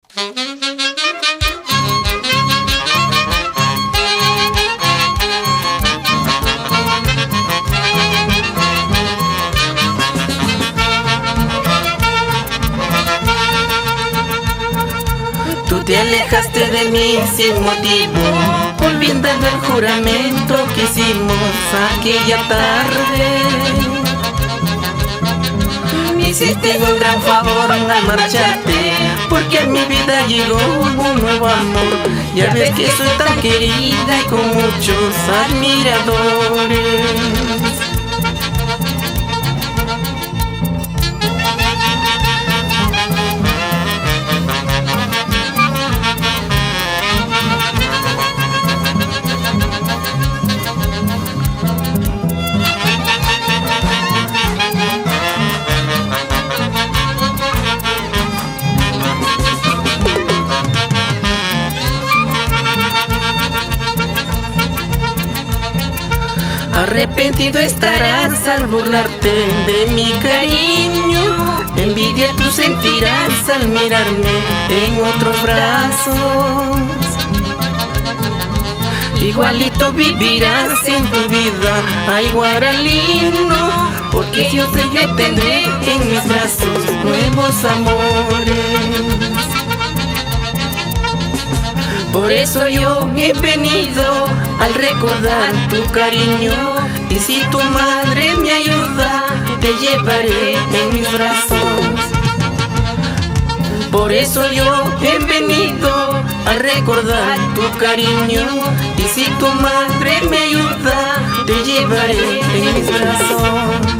Tú te alejaste de mí sin motivo, olvidando el juramento que hicimos aquella tarde. Me hiciste un gran favor al marcharte, porque en mi vida llegó un nuevo amor. Ya ves que soy tan querida y con muchos admiradores. Arrepentido estarás al burlarte de mi cariño. Envidia tú sentirás al mirarme en otros brazos. Igualito vivirás en tu vida, ay guaralino, porque yo sé que tendré en mis brazos nuevos amores. Por eso yo he venido al recordar tu cariño, y si tu madre me ayuda, te llevaré en mis brazos. Por eso yo he venido a recordar tu cariño, y si tu madre me ayuda, te llevaré en mis brazos.